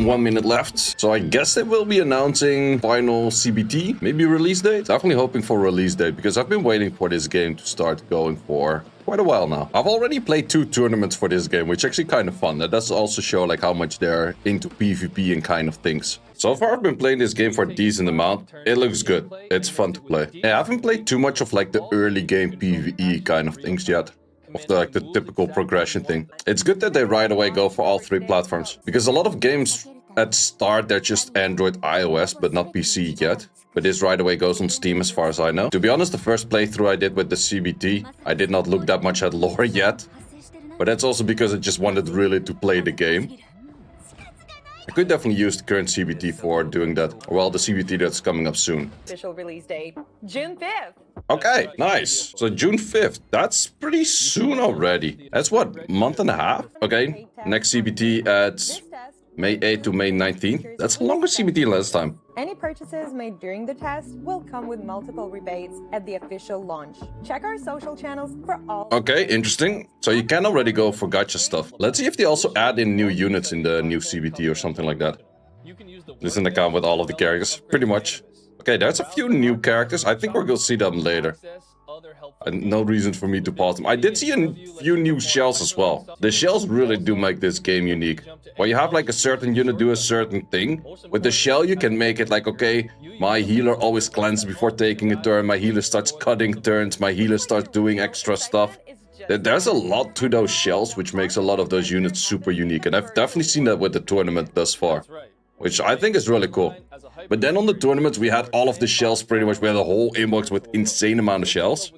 1 minute left. So I guess they will be announcing final CBT, maybe release date. Definitely hoping for release date because I've been waiting for this game to start going for quite a while now. I've already played 2 tournaments for this game, which is actually kind of fun. That does also show like how much they're into PvP and kind of things. So far I've been playing this game for a decent amount. It looks good. It's fun to play. Yeah, I haven't played too much of like the early game PvE kind of things yet. Of the typical progression thing. It's good that they right away go for all 3 platforms. Because a lot of games at start they're just Android, iOS, but not PC yet. But this right away goes on Steam as far as I know. To be honest, the first playthrough I did with the CBT, I did not look that much at lore yet. But that's also because I just wanted really to play the game. I could definitely use the current CBT for doing that. Well, the CBT that's coming up soon. Official release date, June 5th. Okay, nice. So June 5th. That's pretty soon already. That's what, month and a half? Okay, next CBT at May 8th to May 19th. That's a longer CBT than last time. Any purchases made during the test will come with multiple rebates at the official launch. Check our social channels for all. Okay, interesting. So you can already go for gacha stuff. Let's see if they also add in new units in the new CBT or something like that. This is an account with all of the characters, pretty much. Okay, there's a few new characters. I think we're gonna see them later. No reason for me to pause them. I did see a few new shells as well. The shells really do make this game unique. When you have like a certain unit do a certain thing, with the shell you can make it like, okay, my healer always cleanses before taking a turn, my healer starts cutting turns, my healer starts doing extra stuff. There's a lot to those shells, which makes a lot of those units super unique. And I've definitely seen that with the tournament thus far, which I think is really cool. But then on the tournaments, we had all of the shells pretty much. We had a whole inbox with insane amount of shells.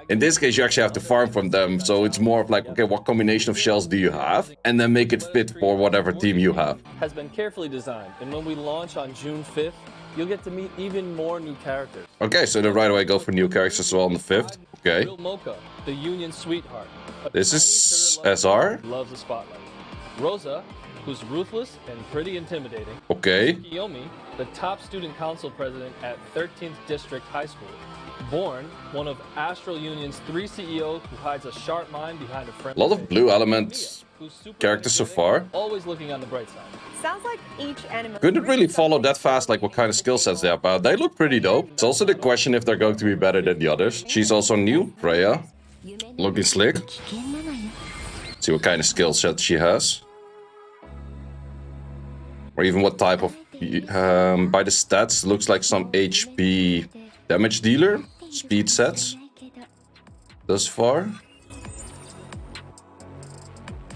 In this case, you actually have to farm from them. So it's more of like, okay, what combination of shells do you have? And then make it fit for whatever team you have. Has been carefully designed. And when we launch on June 5th, you'll get to meet even more new characters. Okay, so they right away go for new characters as well on the 5th. Okay. Mocha, the Union sweetheart. This is SR. Loves the spotlight. Rosa, who's ruthless and pretty intimidating. Okay. Kiyomi, the top student council president at 13th District High School. Born, one of Astral Union's 3 CEOs who hides a sharp mind behind a friendly. A lot of blue element characters so far. Always looking on the bright side. Sounds like each anime. Couldn't really follow that fast like what kind of skill sets they have, but they look pretty dope. It's also the question if they're going to be better than the others. She's also new, Freya. Looking slick. Let's see what kind of skill set she has. Or even what type of... by the stats, looks like some HP damage dealer. Speed sets. Thus far.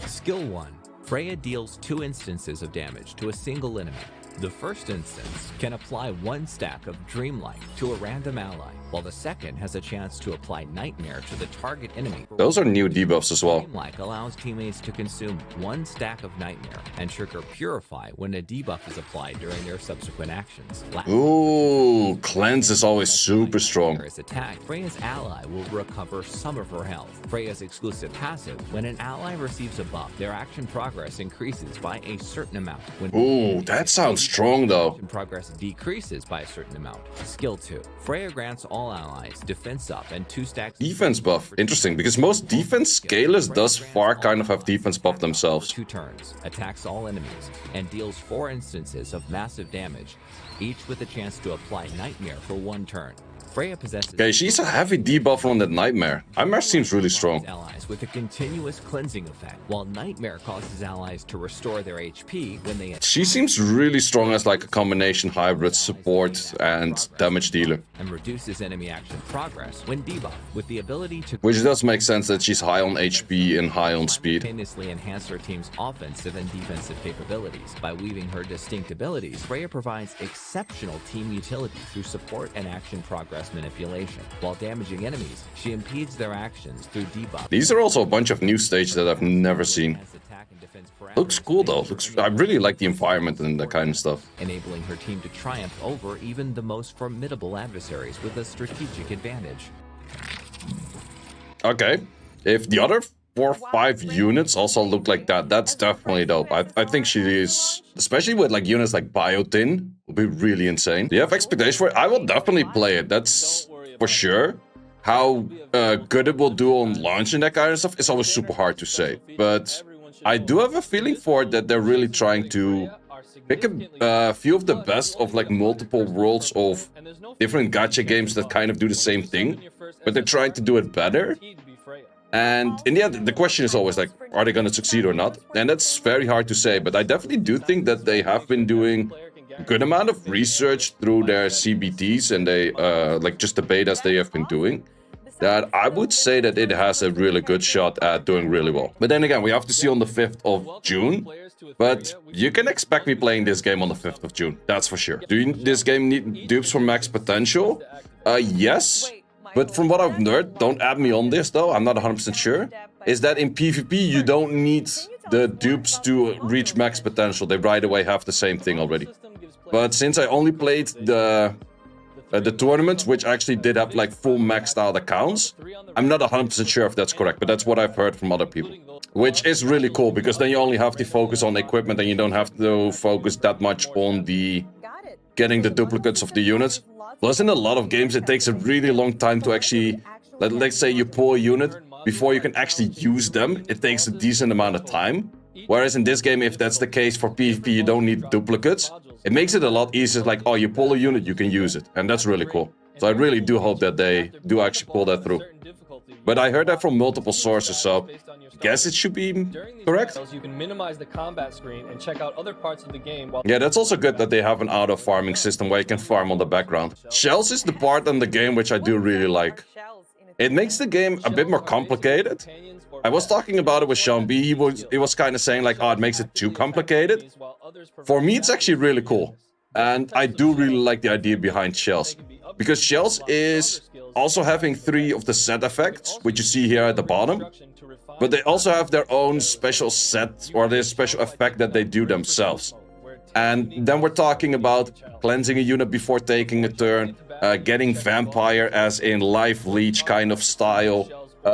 Skill 1. Freya deals 2 instances of damage to a single enemy. The first instance can apply 1 stack of Dreamlight to a random ally, while the second has a chance to apply Nightmare to the target enemy. Those are new debuffs as well. Dreamlight allows teammates to consume 1 stack of Nightmare and trigger Purify when a debuff is applied during their subsequent actions. Ooh, Cleanse is always super strong. Is attacked, Freya's ally will recover some of her health. Freya's exclusive passive, when an ally receives a buff, their action progress increases by a certain amount. Ooh, that sounds strong though. Progress decreases by a certain amount. Skill 2. Freya grants all allies defense up and 2 stacks defense buff. Interesting, because most defense scalers thus far kind of have defense buff themselves. 2 turns, attacks all enemies, and deals 4 instances of massive damage, each with a chance to apply Nightmare for 1 turn. Freya possesses... Okay, she's a heavy debuff on that Nightmare. Nightmare seems really strong. Allies with a continuous cleansing effect, while Nightmare causes allies to restore their HP when they... She seems really strong as like a combination hybrid support and damage dealer. And reduces enemy action progress when debuffed, with the ability to... Which does make sense that she's high on HP and high on speed. Simultaneously enhance her team's offensive and defensive capabilities. By weaving her distinct abilities, Freya provides exceptional team utility through support and action progress manipulation. While damaging enemies, she impedes their actions through debuff. These are also a bunch of new stages that I've never seen. Looks cool though. I really like the environment and that kind of stuff. Enabling her team to triumph over even the most formidable adversaries with a strategic advantage. Okay. If the other 4 or 5 units also look like that, that's definitely dope. I think she is, especially with like units like Biotin, will be really insane. Do you have expectations for it? I will definitely play it. That's for sure. How good it will do on launch and that kind of stuff is always super hard to say. But I do have a feeling for it that they're really trying to pick a few of the best of like multiple worlds of different gacha games that kind of do the same thing, but they're trying to do it better. And in the end, the question is always like, are they going to succeed or not? And that's very hard to say, but I definitely do think that they have been doing a good amount of research through their CBTs and they like just the betas they have been doing, that I would say that it has a really good shot at doing really well. But then again, we have to see on the 5th of June. But you can expect me playing this game on the 5th of June, that's for sure. Do this game need dupes for max potential? Yes. But from what I've heard, don't add me on this though, I'm not 100% sure, is that in PvP you don't need the dupes to reach max potential. They right away have the same thing already. But since I only played the tournaments, which actually did have like full maxed out accounts, I'm not 100% sure if that's correct, but that's what I've heard from other people. Which is really cool, because then you only have to focus on equipment and you don't have to focus that much on the getting the duplicates of the units. Plus, in a lot of games, it takes a really long time to actually, let's say you pull a unit, before you can actually use them, it takes a decent amount of time. Whereas in this game, if that's the case for PvP, you don't need duplicates. It makes it a lot easier, like, oh, you pull a unit, you can use it. And that's really cool. So I really do hope that they do actually pull that through. But I heard that from multiple sources, so I guess it should be correct. You can minimize the combat screen and check out other parts of the game. Yeah, that's also good that they have an auto farming system where you can farm on the background. Shells is the part in the game which I do really like. It makes the game a bit more complicated. I was talking about it with Sean B. He was kind of saying like, oh, it makes it too complicated. For me, it's actually really cool. And I do really like the idea behind shells. Because shells is also having 3 of the set effects, which you see here at the bottom. But they also have their own special set, or their special effect that they do themselves. And then we're talking about cleansing a unit before taking a turn, getting vampire as in life leech kind of style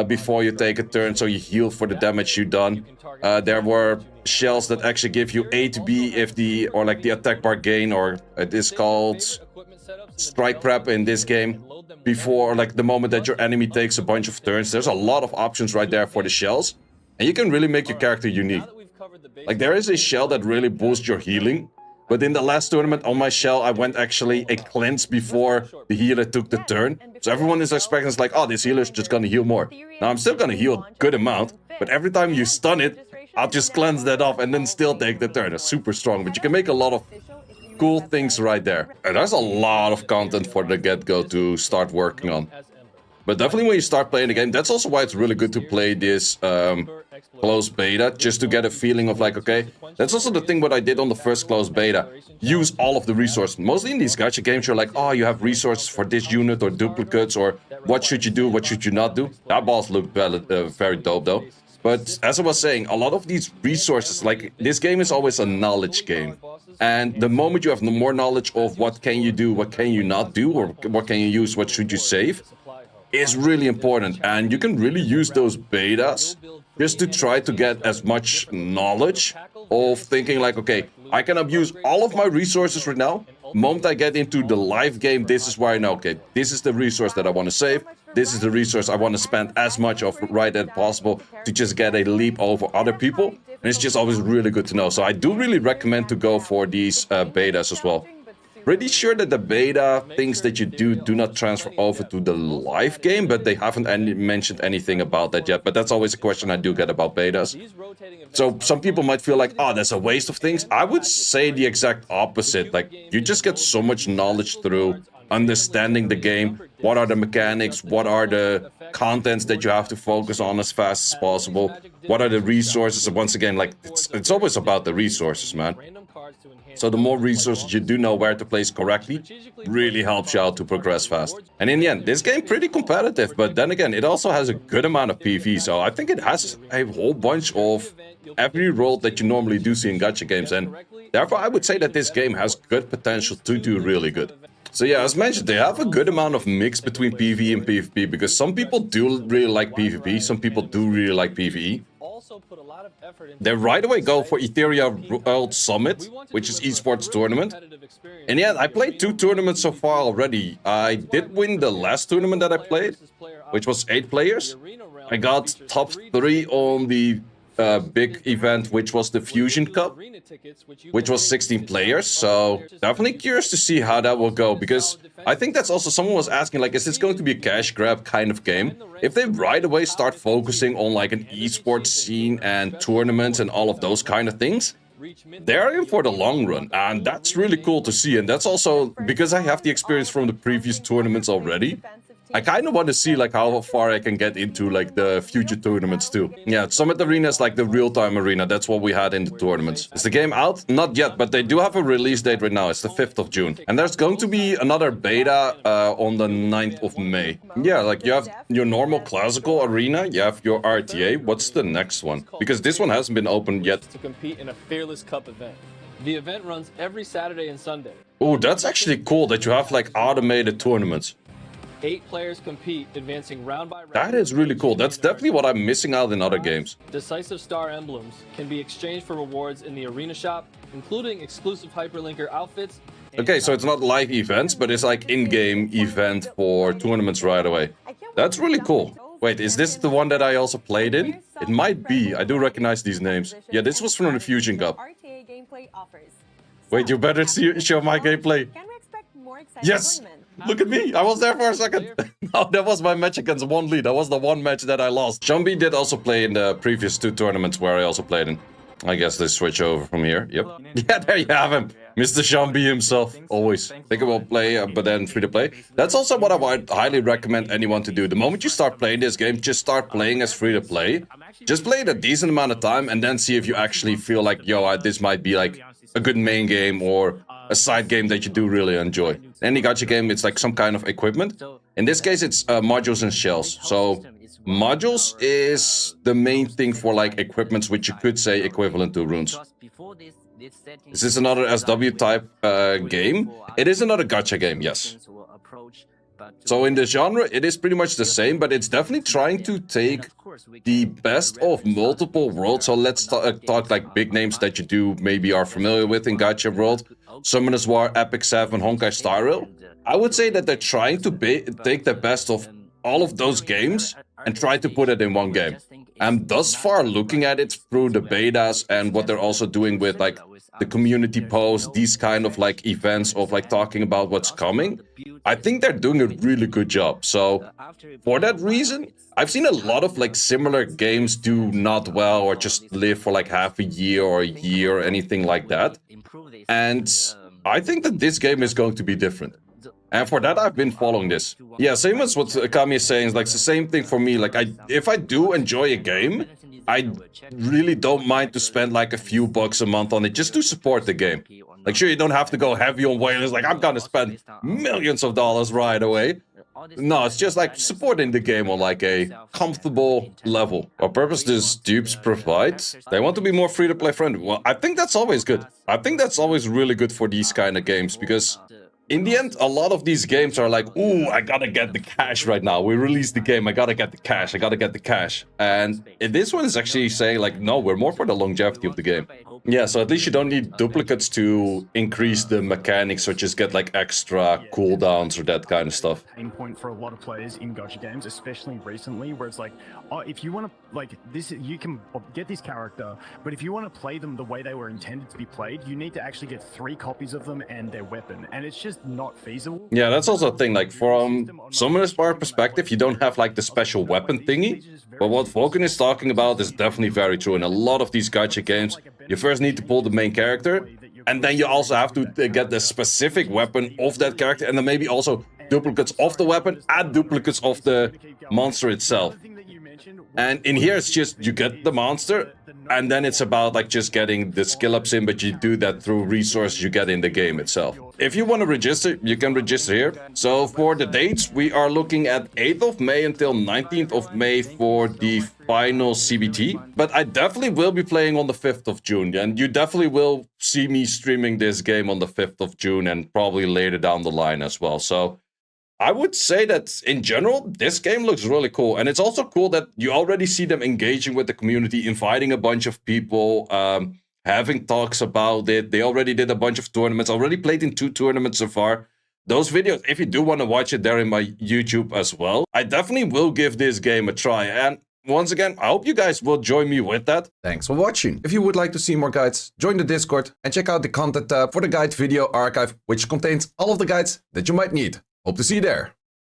before you take a turn, so you heal for the damage you've done. There were shells that actually give you ATB if the, or like the attack bar gain, or it is called strike prep in this game, before like the moment that your enemy takes a bunch of turns. There's a lot of options right there for the shells, and you can really make your character unique. Like there is a shell that really boosts your healing, but in the last tournament on my shell I went actually a cleanse before the healer took the turn. So everyone is expecting, it's like, oh, this healer is just gonna heal more. Now I'm still gonna heal a good amount, but every time you stun it, I'll just cleanse that off and then still take the turn. It's super strong, but you can make a lot of cool things right there. And there's a lot of content for the get-go to start working on. But definitely when you start playing the game, that's also why it's really good to play this closed beta, just to get a feeling of like, okay, that's also the thing what I did on the first closed beta. Use all of the resources. Mostly in these gacha games, you're like, oh, you have resources for this unit or duplicates, or what should you do, what should you not do. That boss looked very dope though. But as I was saying, a lot of these resources, like this game is always a knowledge game. And the moment you have more knowledge of what can you do, what can you not do, or what can you use, what should you save, is really important. And you can really use those betas just to try to get as much knowledge of thinking like, okay, I can abuse all of my resources right now. The moment I get into the live game, this is where I know, okay, this is the resource that I want to save. This is the resource I want to spend as much of right as possible to just get a leap over other people. And it's just always really good to know. So I do really recommend to go for these betas as well. Pretty sure that the beta things that you do not transfer over to the live game, but they haven't mentioned anything about that yet. But that's always a question I do get about betas. So some people might feel like, oh, that's a waste of things. I would say the exact opposite. Like, you just get so much knowledge through understanding the game. What are the mechanics? What are the contents that you have to focus on as fast as possible? What are the resources? And once again, like, it's always about the resources, man. So the more resources you do know where to place correctly, really helps you out to progress fast. And in the end, this game pretty competitive, but then again, it also has a good amount of PvE, so I think it has a whole bunch of every role that you normally do see in gacha games, and therefore I would say that this game has good potential to do really good. So yeah, as mentioned, they have a good amount of mix between PvE and PvP, because some people do really like PvP, some people do really like PvE. They right away go for Etheria World Summit, which is esports tournament. And yeah, I played 2 tournaments so far already. I did win the last tournament that I played, which was 8 players. I got top 3 on the big event, which was the Fusion Cup, which was 16 players. So definitely curious to see how that will go, because I think that's also someone was asking, like, is this going to be a cash grab kind of game? If they right away start focusing on like an esports scene and tournaments and all of those kind of things, they're in for the long run, and that's really cool to see. And that's also because I have the experience from the previous tournaments already. I kind of want to see like how far I can get into like the future tournaments too. Yeah, Summit Arena is like the real-time arena. That's what we had in the tournaments. Is the game out? Not yet, but they do have a release date right now. It's the 5th of June. And there's going to be another beta on the 9th of May. Yeah, like you have your normal classical arena, you have your RTA. What's the next one? Because this one hasn't been opened yet. To compete in a Fearless Cup event. The event runs every Saturday and Sunday. Oh, that's actually cool that you have like automated tournaments. 8 players compete, advancing round by round. That is really cool. That's definitely what I'm missing out in other games. Decisive star emblems can be exchanged for rewards in the arena shop, including exclusive hyperlinker outfits. Okay, so it's not live events, but it's like in-game event for tournaments right away. That's really cool. Wait, is this the one that I also played in? It might be. I do recognize these names. Yeah, this was from the Fusion Cup. Wait, you better show my gameplay. Yes! Look at me! I was there for a second! No, that was my match against one lead. That was the one match that I lost. Jambi did also play in the previous 2 tournaments where I also played in. I guess they switch over from here. Yep. Yeah, there you have him. Mr. Jambi himself. Always. Think about play, but then free to play. That's also what I would highly recommend anyone to do. The moment you start playing this game, just start playing as free to play. Just play it a decent amount of time and then see if you actually feel like, yo, this might be like a good main game or a side game that you do really enjoy. Any gacha game, it's like some kind of equipment. In this case, it's modules and shells. So modules is the main thing for like equipments, which you could say equivalent to runes. Is this another SW type game? It is another gacha game, yes. So in the genre, it is pretty much the same, but it's definitely trying to take the best of multiple worlds. So let's talk like big names that you do maybe are familiar with in gacha world. Summoners War, Epic 7, Honkai Star Rail. I would say that they're trying to take the best of all of those games and try to put it in one game. And thus far, looking at it through the betas and what they're also doing with like the community posts, these kind of like events of like talking about what's coming, I think they're doing a really good job. So for that reason, I've seen a lot of like similar games do not well or just live for like half a year or anything like that. And I think that this game is going to be different. And for that, I've been following this. Yeah, same as what Kami is saying. Like, it's the same thing for me. Like, if I do enjoy a game, I really don't mind to spend like a few bucks a month on it just to support the game. Like, sure, you don't have to go heavy on whales. Like, I'm gonna spend millions of dollars right away. No, it's just like supporting the game on like a comfortable level. What purpose does dupes provide? They want to be more free-to-play friendly. Well, I think that's always good. I think that's always really good for these kind of games, because in the end, a lot of these games are like, ooh, I gotta get the cash right now. We released the game, I gotta get the cash, I gotta get the cash. And this one is actually saying like, no, we're more for the longevity of the game. Yeah, so at least you don't need duplicates to increase the mechanics or just get like extra cooldowns or that kind of stuff. Main point for a lot of players in gacha games, especially recently, where it's like, oh, if you want to, like, this, you can get this character, but if you want to play them the way they were intended to be played, you need to actually get 3 copies of them and their weapon, and it's just not feasible. Yeah, that's also a thing, like, from Summoner's Bar perspective, you don't have, like, the special weapon thingy, but what Vulcan is talking about is definitely very true. In a lot of these gacha games, you first need to pull the main character, and then you also have to get the specific weapon of that character, and then maybe also duplicates of the weapon and duplicates of the monster itself. And in here, it's just, you get the monster, and then it's about like just getting the skill ups in, but you do that through resources you get in the game itself. If you want to register, you can register here. So for the dates, we are looking at 8th of May until 19th of May for the final CBT. But I definitely will be playing on the 5th of June, and you definitely will see me streaming this game on the 5th of June and probably later down the line as well. So I would say that in general, this game looks really cool. And it's also cool that you already see them engaging with the community, inviting a bunch of people, having talks about it. They already did a bunch of tournaments, already played in 2 tournaments so far. Those videos, if you do want to watch it, they're in my YouTube as well. I definitely will give this game a try. And once again, I hope you guys will join me with that. Thanks for watching. If you would like to see more guides, join the Discord and check out the content tab for the guide video archive, which contains all of the guides that you might need. Hope to see you there.